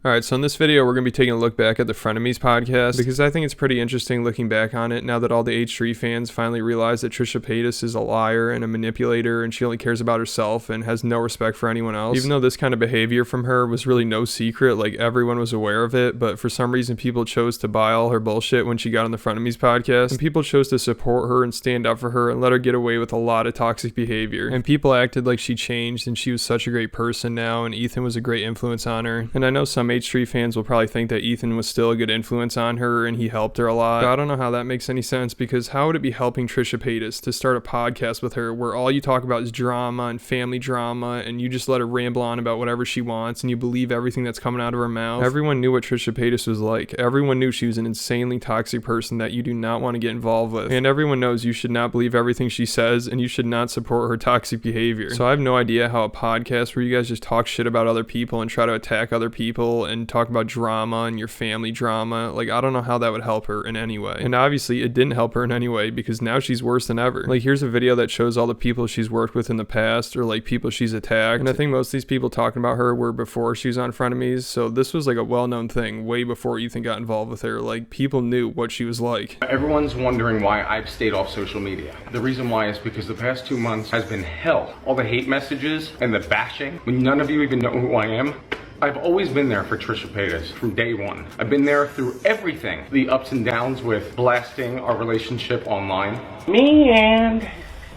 Alright, so in this video, we're going to be taking a look back at the Frenemies podcast, because I think it's pretty interesting looking back on it now that all the H3 fans finally realize that Trisha Paytas is a liar and a manipulator, and she only cares about herself and has no respect for anyone else. Even though this kind of behavior from her was really no secret, like everyone was aware of it, but for some reason people chose to buy all her bullshit when she got on the Frenemies podcast, and people chose to support her and stand up for her and let her get away with a lot of toxic behavior. And people acted like she changed and she was such a great person now, and Ethan was a great influence on her. And I know some H3 fans will probably think that Ethan was still a good influence on her and he helped her a lot, but I don't know how that makes any sense, because how would it be helping Trisha Paytas to start a podcast with her where all you talk about is drama and family drama, and you just let her ramble on about whatever she wants and you believe everything that's coming out of her mouth? Everyone knew what Trisha Paytas was like. Everyone knew she was an insanely toxic person that you do not want to get involved with, and everyone knows you should not believe everything she says and you should not support her toxic behavior. So I have no idea how a podcast where you guys just talk shit about other people and try to attack other people and talk about drama and your family drama, like I don't know how that would help her in any way. And obviously it didn't help her in any way, because now she's worse than ever. Like here's a video that shows all the people she's worked with in the past, or like people she's attacked, and I think most of these people talking about her were before she was on Frenemies, so this was like a well-known thing way before Ethan got involved with her. Like people knew what she was like. Everyone's wondering why I've stayed off social media. The reason why is because the past 2 months has been hell. All the hate messages and the bashing, when none of you even know who I am. I've always been there for Trisha Paytas from day one. I've been there through everything. The ups and downs with blasting our relationship online. Me and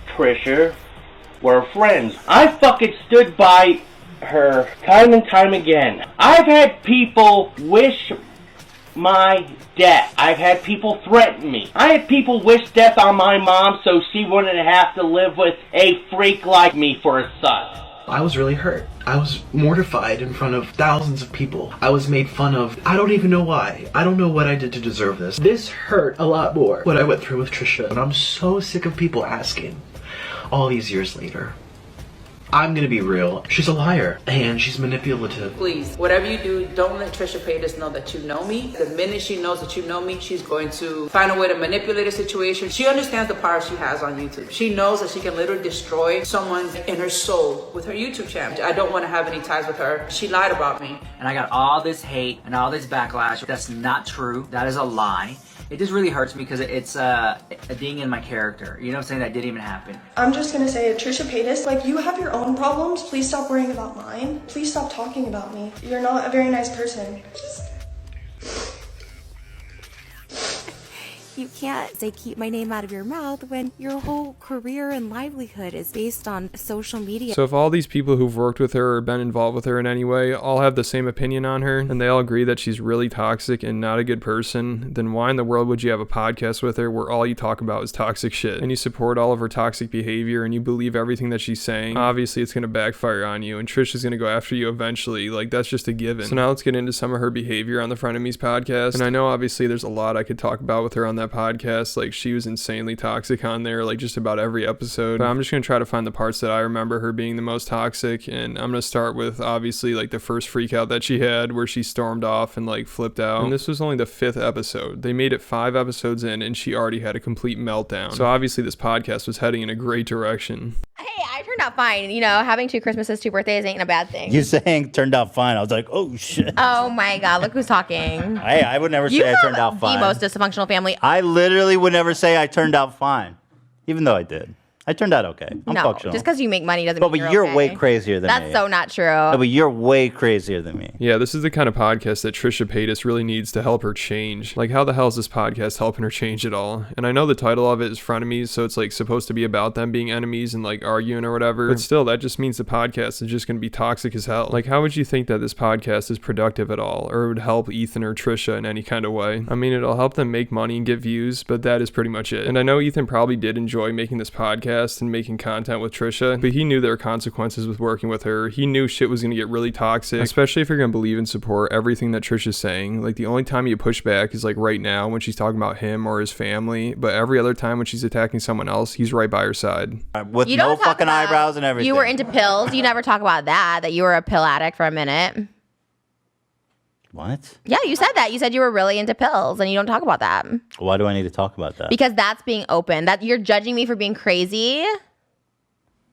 Trisha were friends. I fucking stood by her time and time again. I've had people wish my death. I've had people threaten me. I had people wish death on my mom so she wouldn't have to live with a freak like me for a son. I was really hurt. I was mortified in front of thousands of people. I was made fun of. I don't even know why. I don't know what I did to deserve this. This hurt a lot more, what I went through with Trisha. And I'm so sick of people asking, all these years later. I'm gonna be real. She's a liar and she's manipulative. Please, whatever you do, don't let Trisha Paytas know that you know me. The minute she knows that you know me, she's going to find a way to manipulate a situation. She understands the power she has on YouTube. She knows that she can literally destroy someone in her soul with her YouTube channel. I don't want to have any ties with her. She lied about me. And I got all this hate and all this backlash. That's not true. That is a lie. It just really hurts me because it's a ding in my character. You know what I'm saying? That didn't even happen. I'm just gonna say it, Trisha Paytas, like you have your own problems. Please stop worrying about mine. Please stop talking about me. You're not a very nice person. You can't say keep my name out of your mouth when your whole career and livelihood is based on social media. So if all these people who've worked with her or been involved with her in any way all have the same opinion on her, and they all agree that she's really toxic and not a good person, then why in the world would you have a podcast with her where all you talk about is toxic shit, and you support all of her toxic behavior and you believe everything that she's saying? Obviously it's going to backfire on you, and Trisha's going to go after you eventually. Like that's just a given. So now let's get into some of her behavior on the Frenemies podcast. And I know obviously there's a lot I could talk about with her on that podcast. Like she was insanely toxic on there, like just about every episode, but I'm just gonna try to find the parts that I remember her being the most toxic. And I'm gonna start with obviously like the first freak out that she had where she stormed off and like flipped out, and this was only the 5th episode. They made it 5 episodes in and she already had a complete meltdown. So obviously this podcast was heading in a great direction. Hey, I turned out fine. You know, having 2 Christmases, 2 birthdays ain't a bad thing. You saying turned out fine. I was like, oh shit. Oh my God, look who's talking. Hey, I would never say I turned out fine. The most dysfunctional family. I literally would never say I turned out fine. Even though I did. I turned out okay. I'm functional. Just because you make money doesn't mean you're okay. way crazier than me. That's so not true. No, but you're way crazier than me. Yeah, this is the kind of podcast that Trisha Paytas really needs to help her change. Like, how the hell is this podcast helping her change at all? And I know the title of it is Frenemies, so it's like supposed to be about them being enemies and like arguing or whatever. But still, that just means the podcast is just going to be toxic as hell. Like, how would you think that this podcast is productive at all, or it would help Ethan or Trisha in any kind of way? I mean, it'll help them make money and get views, but that is pretty much it. And I know Ethan probably did enjoy making this podcast and making content with Trisha, but he knew there were consequences with working with her. He knew shit was going to get really toxic, especially if you're going to believe and support everything that Trisha's saying. Like the only time you push back is like right now when she's talking about him or his family, but every other time when she's attacking someone else, he's right by her side. With no fucking eyebrows and everything. You were into pills. You never talk about that you were a pill addict for a minute. What? Yeah, you said that. You said you were really into pills, and you don't talk about that. Why do I need to talk about that? Because that's being open. That you're judging me for being crazy.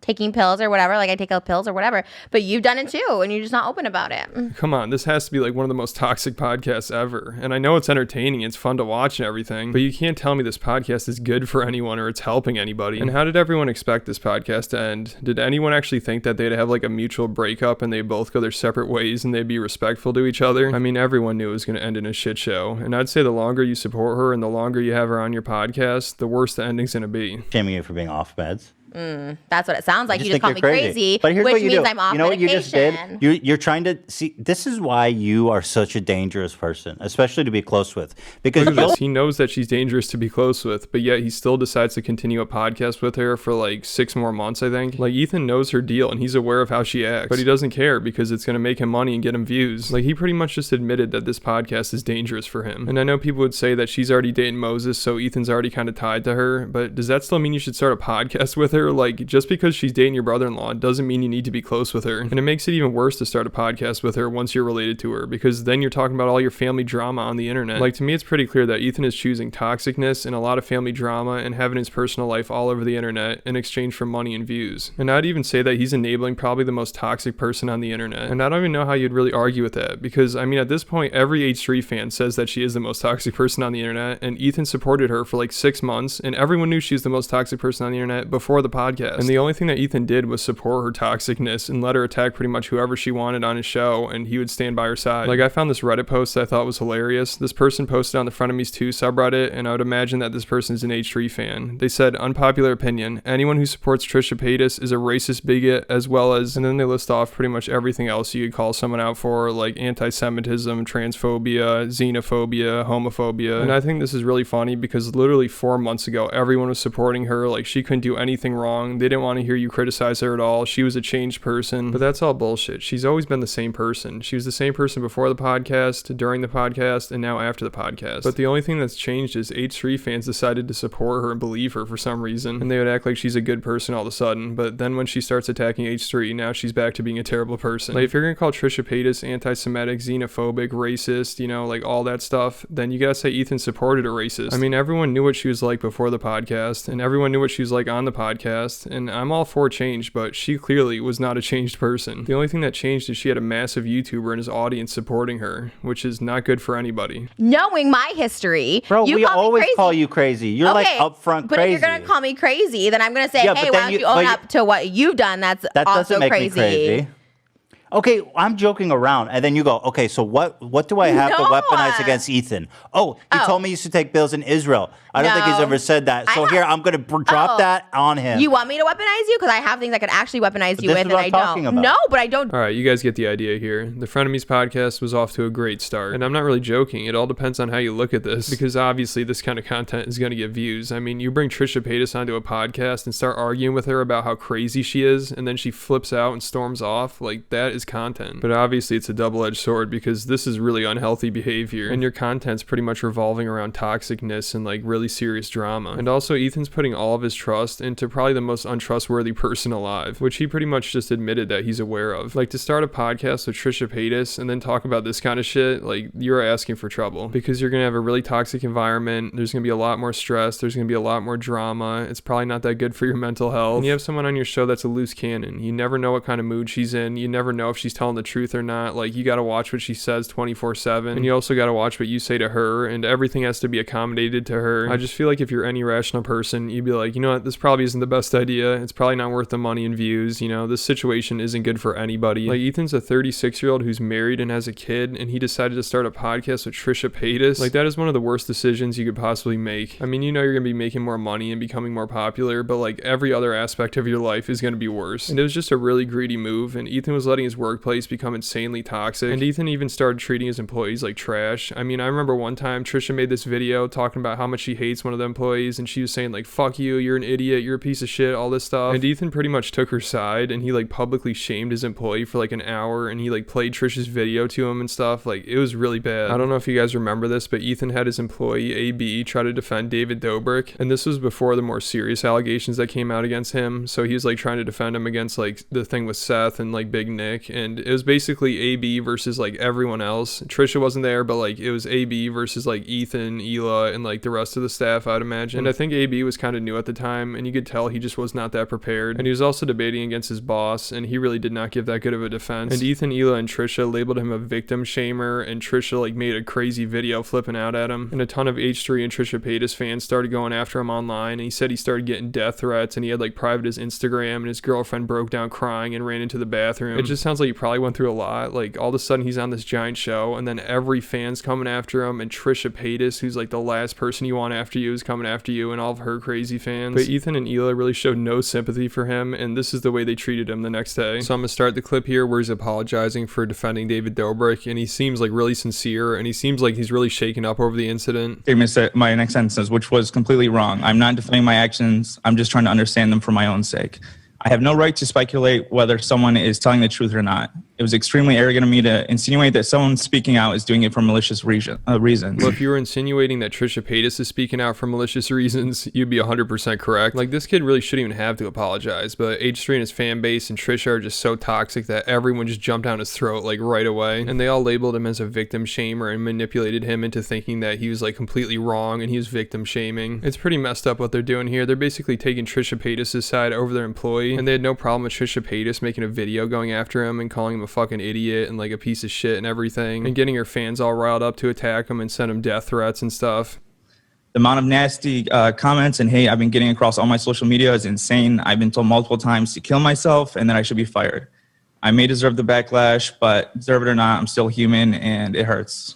taking pills or whatever. Like I take pills or whatever, but you've done it too, and you're just not open about it. Come on, this has to be like one of the most toxic podcasts ever. And I know it's entertaining, it's fun to watch and everything, but you can't tell me this podcast is good for anyone or it's helping anybody. And how did everyone expect this podcast to end? Did anyone actually think that they'd have like a mutual breakup and they both go their separate ways and they'd be respectful to each other? I mean, everyone knew it was going to end in a shit show. And I'd say the longer you support her and the longer you have her on your podcast, the worse the ending's going to be. Shaming you for being off meds. That's what it sounds like. You just called me crazy, but here's which what you means do. I'm off You know what you just did? medication. You're trying to see. This is why you are such a dangerous person, especially to be close with. Because Look at this. He knows that she's dangerous to be close with, but yet he still decides to continue a podcast with her for like 6 more months, I think. Like, Ethan knows her deal and he's aware of how she acts, but he doesn't care because it's going to make him money and get him views. Like, he pretty much just admitted that this podcast is dangerous for him. And I know people would say that she's already dating Moses, so Ethan's already kind of tied to her, but does that still mean you should start a podcast with her? Like, just because she's dating your brother-in-law doesn't mean you need to be close with her. And it makes it even worse to start a podcast with her once you're related to her, because then you're talking about all your family drama on the internet. Like, to me, it's pretty clear that Ethan is choosing toxicness and a lot of family drama and having his personal life all over the internet in exchange for money and views. And I'd even say that he's enabling probably the most toxic person on the internet. And I don't even know how you'd really argue with that, because I mean, at this point, every H3 fan says that she is the most toxic person on the internet, and Ethan supported her for like 6 months, and everyone knew she was the most toxic person on the internet before the podcast. And the only thing that Ethan did was support her toxicness and let her attack pretty much whoever she wanted on his show, and he would stand by her side. Like, I found this Reddit post that I thought was hilarious. This person posted on the Frenemies 2 subreddit, and I would imagine that this person is an H3 fan. They said, unpopular opinion, anyone who supports Trisha Paytas is a racist bigot, as well as, and then they list off pretty much everything else you could call someone out for, like anti-Semitism, transphobia, xenophobia, homophobia. And I think this is really funny because literally 4 months ago, everyone was supporting her. Like, she couldn't do anything wrong. They didn't want to hear you criticize her at all. She was a changed person. But that's all bullshit. She's always been the same person. She was the same person before the podcast, during the podcast, and now after the podcast. But the only thing that's changed is H3 fans decided to support her and believe her for some reason. And they would act like she's a good person all of a sudden. But then when she starts attacking H3, now she's back to being a terrible person. Like, if you're gonna call Trisha Paytas anti-Semitic, xenophobic, racist, you know, like all that stuff, then you gotta say Ethan supported a racist. I mean, everyone knew what she was like before the podcast, and everyone knew what she was like on the podcast, and I'm all for change, but she clearly was not a changed person. The only thing that changed is she had a massive YouTuber and his audience supporting her, which is not good for anybody. Knowing my history, Bro, you we call me always crazy. call you crazy. You're like upfront but crazy. if you're gonna call me crazy, then I'm gonna say, Yeah, hey, but why then don't you own but up to what you've done? That's that also doesn't make crazy. me crazy. Okay, I'm joking around, and then you go, okay, so what do I have to weaponize against Ethan? Oh, he told me he used to take bills in Israel. I don't think he's ever said that. So here, I'm going to drop that on him. You want me to weaponize you? Because I have things I could actually weaponize you with, and I don't. No, but I don't. All right, you guys get the idea here. The Frenemies podcast was off to a great start, and I'm not really joking. It all depends on how you look at this, because obviously this kind of content is going to get views. I mean, you bring Trisha Paytas onto a podcast and start arguing with her about how crazy she is, and then she flips out and storms off. Like, that is content. But obviously it's a double-edged sword, because this is really unhealthy behavior, and your content's pretty much revolving around toxicness and like really serious drama. And also, Ethan's putting all of his trust into probably the most untrustworthy person alive, which he pretty much just admitted that he's aware of. Like, to start a podcast with Trisha Paytas and then talk about this kind of shit, like, you're asking for trouble, because you're gonna have a really toxic environment. There's gonna be a lot more stress. There's gonna be a lot more drama. It's probably not that good for your mental health. And you have someone on your show that's a loose cannon. You never know what kind of mood she's in. You never know if she's telling the truth or not. Like, you gotta watch what she says 24/7, and you also gotta watch what you say to her, and everything has to be accommodated to her. I just feel like if you're any rational person, you'd be like, you know what, this probably isn't the best idea. It's probably not worth the money and views. You know, this situation isn't good for anybody. Like, Ethan's a 36-year-old who's married and has a kid, and he decided to start a podcast with Trisha Paytas. Like, that is one of the worst decisions you could possibly make. I mean, you know you're gonna be making more money and becoming more popular, but like, every other aspect of your life is gonna be worse. And it was just a really greedy move, and Ethan was letting his workplace become insanely toxic, and Ethan even started treating his employees like trash. I mean, I remember one time Trisha made this video talking about how much she hates one of the employees, and she was saying like, fuck you, you're an idiot, you're a piece of shit, all this stuff. And Ethan pretty much took her side, and he like publicly shamed his employee for like an hour, and he like played Trisha's video to him and stuff. Like, it was really bad. I don't know if you guys remember this, but Ethan had his employee AB try to defend David Dobrik, and this was before the more serious allegations that came out against him. So he was like trying to defend him against like the thing with Seth and like Big Nick, ironic, and it was basically AB versus like everyone else. Trisha wasn't there, but like it was AB versus like Ethan, Hila, and like the rest of the staff, I'd imagine. And I think AB was kind of new at the time, and you could tell he just was not that prepared. And he was also debating against his boss, and he really did not give that good of a defense. And Ethan, Hila, and Trisha labeled him a victim shamer, and Trisha like made a crazy video flipping out at him. And a ton of H3 and Trisha Paytas fans started going after him online, and he said he started getting death threats, and he had like private his Instagram, and his girlfriend broke down crying and ran into the bathroom. It just sounds like he probably went through a lot. Like all of a sudden he's on this giant show, and then every fan's coming after him, and Trisha Paytas, who's like the last person you want after you, is coming after you, and all of her crazy fans. But Ethan and Hila really showed no sympathy for him, and this is the way they treated him the next day. So I'm gonna start the clip here where he's apologizing for defending David Dobrik, and he seems like really sincere, and he seems like he's really shaken up over the incident. My next sentence, which was completely wrong. I'm not defending my actions. I'm just trying to understand them for my own sake. I have no right to speculate whether someone is telling the truth or not. It was extremely arrogant of me to insinuate that someone speaking out is doing it for malicious reasons. Well, if you were insinuating that Trisha Paytas is speaking out for malicious reasons, you'd be 100% correct. Like, this kid really shouldn't even have to apologize, but H3 and his fan base and Trisha are just so toxic that everyone just jumped down his throat, like, right away. And they all labeled him as a victim shamer and manipulated him into thinking that he was, like, completely wrong and he was victim shaming. It's pretty messed up what they're doing here. They're basically taking Trisha Paytas' side over their employee, and they had no problem with Trisha Paytas making a video going after him and calling him a fucking idiot and like a piece of shit and everything, and getting her fans all riled up to attack him and send him death threats and stuff. The amount of nasty comments and hate I've been getting across all my social media is insane. I've been told multiple times to kill myself and that I should be fired. I may deserve the backlash, but deserve it or not, I'm still human and it hurts.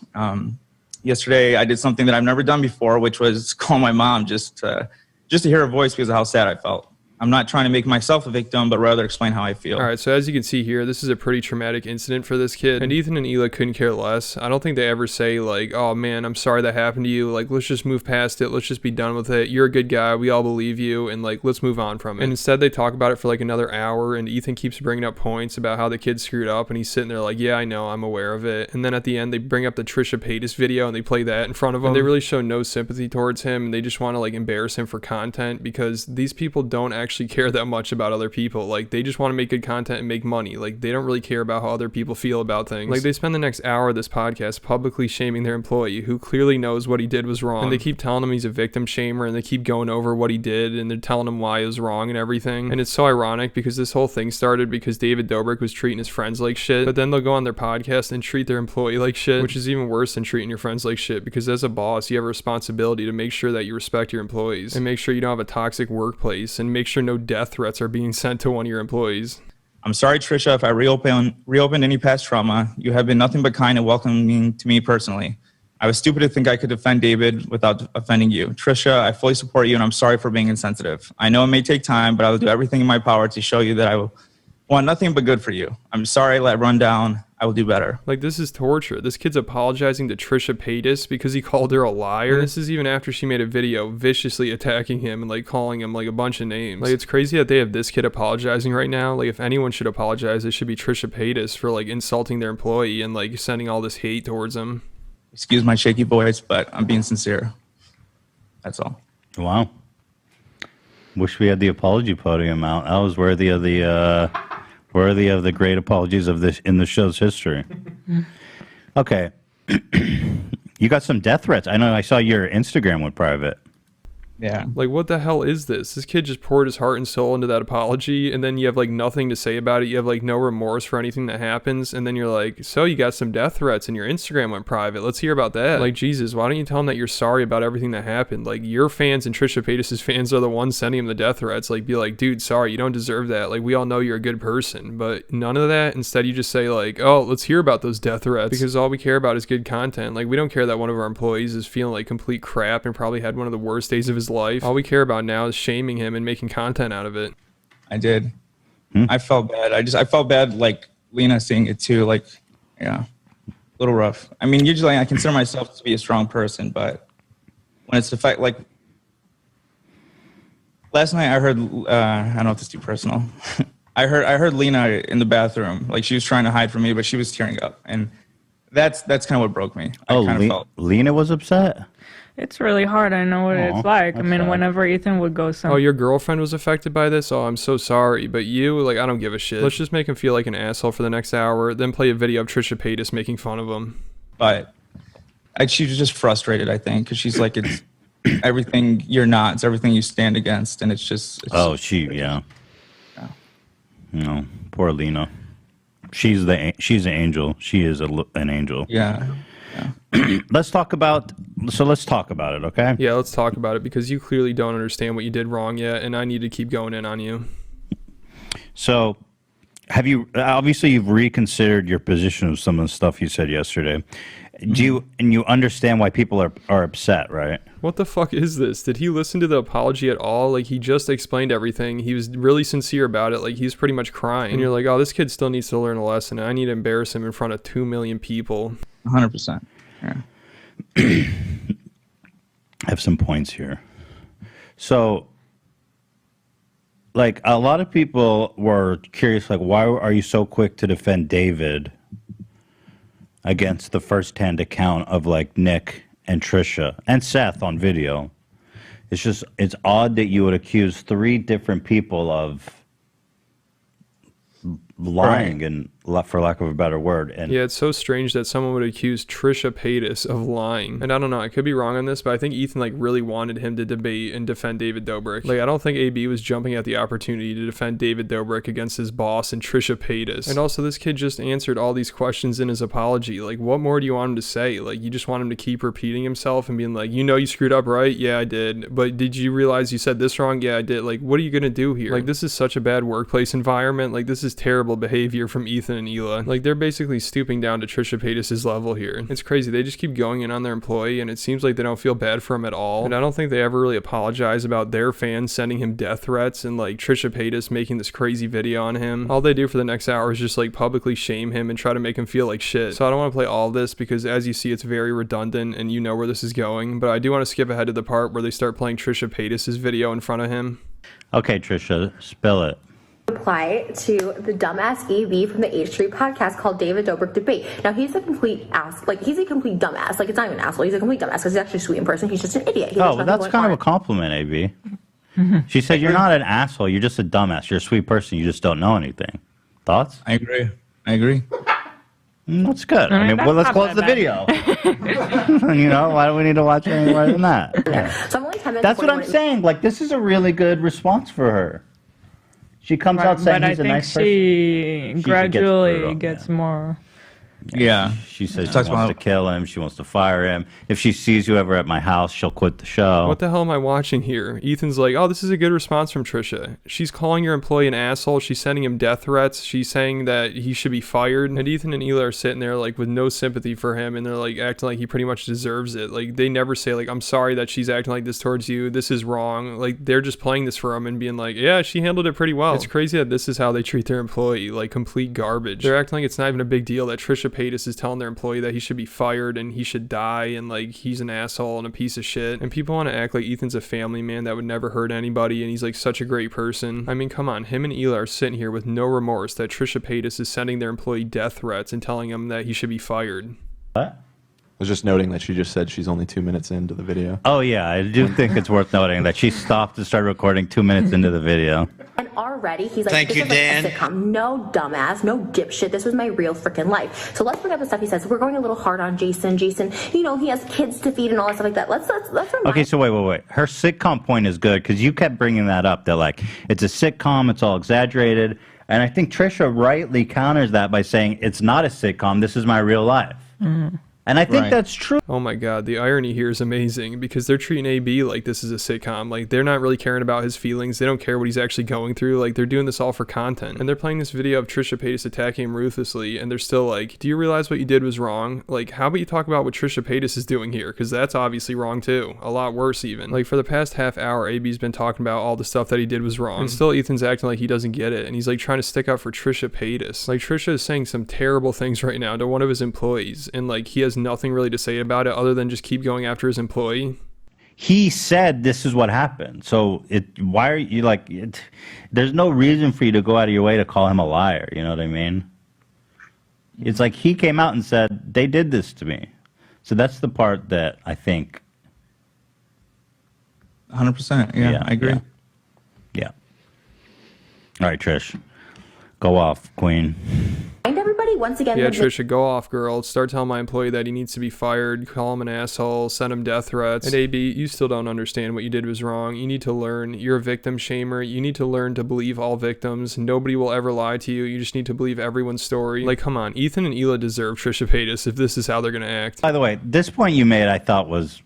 Yesterday, I did something that I've never done before, which was call my mom just to hear her voice because of how sad I felt. I'm not trying to make myself a victim, but rather explain how I feel. All right, so as you can see here, this is a pretty traumatic incident for this kid, and Ethan and Hila couldn't care less. I don't think they ever say like, oh man, I'm sorry that happened to you. Like, let's just move past it. Let's just be done with it. You're a good guy. We all believe you, and like, let's move on from it. And instead, they talk about it for like another hour, and Ethan keeps bringing up points about how the kid screwed up, and he's sitting there like, yeah, I know, I'm aware of it. And then at the end, they bring up the Trisha Paytas video, and they play that in front of him. And they really show no sympathy towards him, and they just want to like embarrass him for content, because these people don't actually care that much about other people. Like, they just want to make good content and make money. Like, they don't really care about how other people feel about things. Like, they spend the next hour of this podcast publicly shaming their employee, who clearly knows what he did was wrong, and they keep telling him he's a victim shamer, and they keep going over what he did, and they're telling him why it was wrong and everything. And it's so ironic because this whole thing started because David Dobrik was treating his friends like shit, but then they'll go on their podcast and treat their employee like shit, which is even worse than treating your friends like shit, because as a boss, you have a responsibility to make sure that you respect your employees and make sure you don't have a toxic workplace, and make sure no death threats are being sent to one of your employees. I'm sorry, Trisha, if I reopened any past trauma. You have been nothing but kind and welcoming to me personally. I was stupid to think I could defend David without offending you. Trisha, I fully support you, and I'm sorry for being insensitive. I know it may take time, but I will do everything in my power to show you that I will want nothing but good for you. I'm sorry I let run down. I will do better. Like, this is torture. This kid's apologizing to Trisha Paytas because he called her a liar. And this is even after she made a video viciously attacking him and like calling him like a bunch of names. Like, it's crazy that they have this kid apologizing right now. Like, if anyone should apologize, it should be Trisha Paytas for like insulting their employee and like sending all this hate towards him. Excuse my shaky voice, but I'm being sincere. That's all. Wow. Wish we had the apology podium out. That was worthy of the great apologies of this in the show's history. Okay. You got some death threats. I know I saw your Instagram went private. Yeah. Like, what the hell is this? This kid just poured his heart and soul into that apology, and then you have like nothing to say about it. You have like no remorse for anything that happens, and then you're like, so you got some death threats and your Instagram went private. Let's hear about that. Like, Jesus, why don't you tell him that you're sorry about everything that happened? Like, your fans and Trisha Paytas' fans are the ones sending him the death threats. Like, be like, dude, sorry, you don't deserve that. Like, we all know you're a good person, but none of that. Instead, you just say like, oh, let's hear about those death threats, because all we care about is good content. Like, we don't care that one of our employees is feeling like complete crap and probably had one of the worst days of his life. All we care about now is shaming him and making content out of it. I did. I felt bad. I felt bad, like Lena seeing it too. Like, yeah, a little rough. I mean, usually I consider myself to be a strong person, but when it's the fact, like last night I heard, I don't know if this is too personal. I heard Lena in the bathroom. Like, she was trying to hide from me, but she was tearing up. And That's kind of what broke me. I kind of felt Lena was upset? It's really hard. I know what it's like. I mean, whenever Ethan would go somewhere. Oh, your girlfriend was affected by this? Oh, I'm so sorry. But you, like, I don't give a shit. Let's just make him feel like an asshole for the next hour, then play a video of Trisha Paytas making fun of him. But she was just frustrated, I think, because she's like, it's everything you're not. It's everything you stand against. And it's just... yeah. No, poor Lena. She's an angel. She is an angel. Yeah. Let's talk about it, okay? Yeah, let's talk about it because you clearly don't understand what you did wrong yet, and I need to keep going in on you. So, you've reconsidered your position of some of the stuff you said yesterday. You understand why people are upset, right? What the fuck is this? Did he listen to the apology at all? Like, he just explained everything. He was really sincere about it. Like, he's pretty much crying. And you're like, oh, this kid still needs to learn a lesson. I need to embarrass him in front of 2 million people. 100%. Yeah. I have some points here. So, like, a lot of people were curious, like, why are you so quick to defend David against the first-hand account of, like, Nick and Trisha and Seth on video? It's odd that you would accuse 3 different people of lying, and for lack of a better word. And yeah, it's so strange that someone would accuse Trisha Paytas of lying. And I don't know, I could be wrong on this, but I think Ethan like really wanted him to debate and defend David Dobrik. Like, I don't think AB was jumping at the opportunity to defend David Dobrik against his boss and Trisha Paytas. And also, this kid just answered all these questions in his apology. Like, what more do you want him to say? Like, you just want him to keep repeating himself and being like, you know you screwed up, right? Yeah, I did. But did you realize you said this wrong? Yeah, I did. Like, what are you gonna do here? Like, this is such a bad workplace environment. Like, this is terrible behavior from Ethan and Hila. Like, they're basically stooping down to Trisha Paytas' level here. It's crazy. They just keep going in on their employee, and it seems like they don't feel bad for him at all. And I don't think they ever really apologize about their fans sending him death threats and like Trisha Paytas making this crazy video on him. All they do for the next hour is just like publicly shame him and try to make him feel like shit. So I don't want to play all of this because, as you see, it's very redundant and you know where this is going. But I do want to skip ahead to the part where they start playing Trisha Paytas' video in front of him. Okay, Trisha, spill it. Reply to the dumbass AB from the H3 podcast called David Dobrik Debate. Now, he's a complete ass. Like, he's a complete dumbass. Like, it's not even an asshole. He's a complete dumbass because he's actually sweet in person. He's just an idiot. Well, that's kind of a compliment, AB. She said you're not an asshole. You're just a dumbass. You're a sweet person. You just don't know anything. Thoughts? I agree. That's good. I mean, well, let's close the video. You know, why do we need to watch any more than that? Yeah. So I'm only 10 minutes. That's what I'm saying. Like, this is a really good response for her. She comes out saying he's a nice person. But I think she gradually gets more. Yeah. She says she wants to kill him. She wants to fire him. If she sees you ever at my house, she'll quit the show. What the hell am I watching here? Ethan's like, oh, this is a good response from Trisha. She's calling your employee an asshole. She's sending him death threats. She's saying that he should be fired. And Ethan and Hila are sitting there like with no sympathy for him. And they're like acting like he pretty much deserves it. Like, they never say like, I'm sorry that she's acting like this towards you. This is wrong. Like, they're just playing this for him and being like, yeah, she handled it pretty well. It's crazy that this is how they treat their employee. Like, complete garbage. They're acting like it's not even a big deal that Trisha Paytas is telling their employee that he should be fired and he should die and like he's an asshole and a piece of shit. And people want to act like Ethan's a family man that would never hurt anybody and he's like such a great person. I mean, come on, him and Hila are sitting here with no remorse that Trisha Paytas is sending their employee death threats and telling him that he should be fired. What? I was just noting that she just said she's only 2 minutes into the video. Oh yeah, I do think it's worth noting that she stopped and started recording 2 minutes into the video. And already he's like, Thank this you, is like Dan. a sitcom. No, dumbass, no dipshit. This was my real freaking life. So let's bring up the stuff he says. We're going a little hard on Jason. Jason, you know, he has kids to feed and all that stuff like that. Let's remind. Okay, so wait. Her sitcom point is good because you kept bringing that up. That like it's a sitcom, it's all exaggerated, and I think Trisha rightly counters that by saying it's not a sitcom. This is my real life. Mm-hmm. And I think that's true. Oh my god, the irony here is amazing because they're treating AB like this is a sitcom. Like, they're not really caring about his feelings. They don't care what he's actually going through. Like, they're doing this all for content. And they're playing this video of Trisha Paytas attacking him ruthlessly and they're still like, do you realize what you did was wrong? Like, how about you talk about what Trisha Paytas is doing here? Because that's obviously wrong too. A lot worse even. Like, for the past half hour, AB's been talking about all the stuff that he did was wrong. And still Ethan's acting like he doesn't get it. And he's like trying to stick up for Trisha Paytas. Like, Trisha is saying some terrible things right now to one of his employees. And like, he has nothing really to say about it other than just keep going after his employee. He said this is what happened. So why are you like there's no reason for you to go out of your way to call him a liar, you know what I mean? It's like he came out and said, they did this to me. So that's the part that I think. 100%. Yeah, I agree. Yeah. All right, Trish. Go off, queen. And everybody, once again, Yeah, Trisha, go off, girl. Start telling my employee that he needs to be fired, call him an asshole, send him death threats. And AB, you still don't understand what you did was wrong. You need to learn. You're a victim shamer. You need to learn to believe all victims. Nobody will ever lie to you. You just need to believe everyone's story. Like, come on. Ethan and Hila deserve Trisha Paytas if this is how they're going to act. By the way, this point you made, I thought was...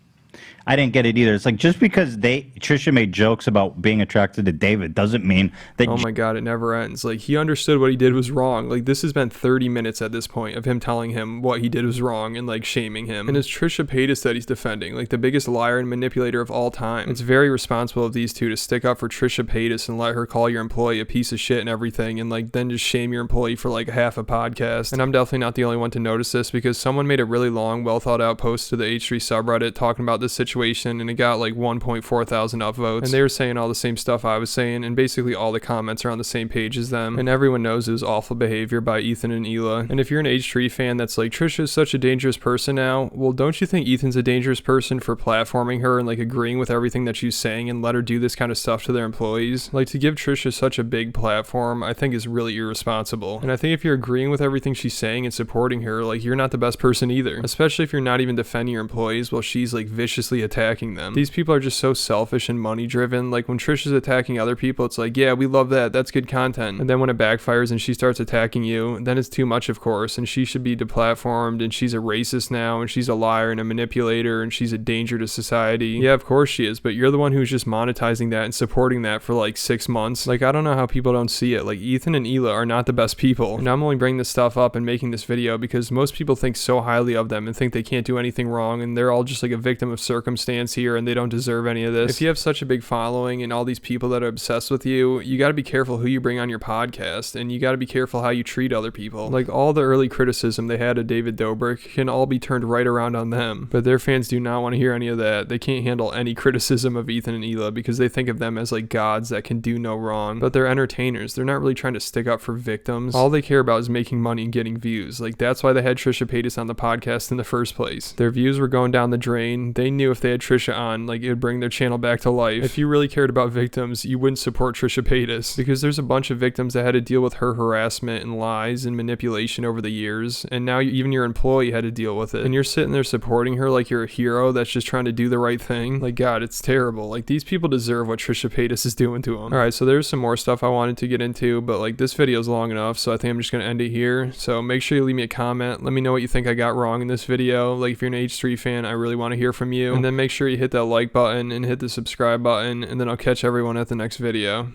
I didn't get it either. It's like just because Trisha made jokes about being attracted to David doesn't mean that. Oh my God, it never ends. Like, he understood what he did was wrong. Like, this has been 30 minutes at this point of him telling him what he did was wrong and like shaming him. And it's Trisha Paytas that he's defending, like the biggest liar and manipulator of all time. It's very responsible of these two to stick up for Trisha Paytas and let her call your employee a piece of shit and everything, and like then just shame your employee for like half a podcast. And I'm definitely not the only one to notice this, because someone made a really long, well thought out post to the H3 subreddit talking about this situation, and it got like 1.4 thousand upvotes, and they were saying all the same stuff I was saying, and basically all the comments are on the same page as them, and everyone knows it was awful behavior by Ethan and Hila. And if you're an H3 fan that's like, Trisha is such a dangerous person now, well, don't you think Ethan's a dangerous person for platforming her and like agreeing with everything that she's saying and let her do this kind of stuff to their employees? Like, to give Trisha such a big platform, I think is really irresponsible. And I think if you're agreeing with everything she's saying and supporting her, like, you're not the best person either, especially if you're not even defending your employees while she's like viciously attacking them. These people are just so selfish and money driven. Like, when Trisha's attacking other people, it's like, yeah, we love that, that's good content. And then when it backfires and she starts attacking you, then it's too much, of course, and she should be deplatformed, and she's a racist now, and she's a liar and a manipulator, and she's a danger to society. Yeah, of course she is, but you're the one who's just monetizing that and supporting that for like 6 months. Like, I don't know how people don't see it. Like, Ethan and Hila are not the best people, and I'm only bringing this stuff up and making this video because most people think so highly of them and think they can't do anything wrong, and they're all just like a victim of circumstance here, and they don't deserve any of this. If you have such a big following and all these people that are obsessed with you, you got to be careful who you bring on your podcast, and you got to be careful how you treat other people. Like, all the early criticism they had of David Dobrik can all be turned right around on them, but their fans do not want to hear any of that. They can't handle any criticism of Ethan and Hila because they think of them as like gods that can do no wrong, but they're entertainers. They're not really trying to stick up for victims. All they care about is making money and getting views. Like, that's why they had Trisha Paytas on the podcast in the first place. Their views were going down the drain. They knew if they had Trisha on, like, it would bring their channel back to life. If you really cared about victims, you wouldn't support Trisha Paytas, because there's a bunch of victims that had to deal with her harassment and lies and manipulation over the years, and now even your employee had to deal with it, and you're sitting there supporting her like you're a hero that's just trying to do the right thing. Like, God, it's terrible. Like, these people deserve what Trisha Paytas is doing to them. Alright, so there's some more stuff I wanted to get into, but like, this video is long enough, so I think I'm just gonna end it here. So make sure you leave me a comment. Let me know what you think I got wrong in this video. Like, if you're an H3 fan, I really want to hear from you, and then make sure you hit that like button and hit the subscribe button, and then I'll catch everyone at the next video.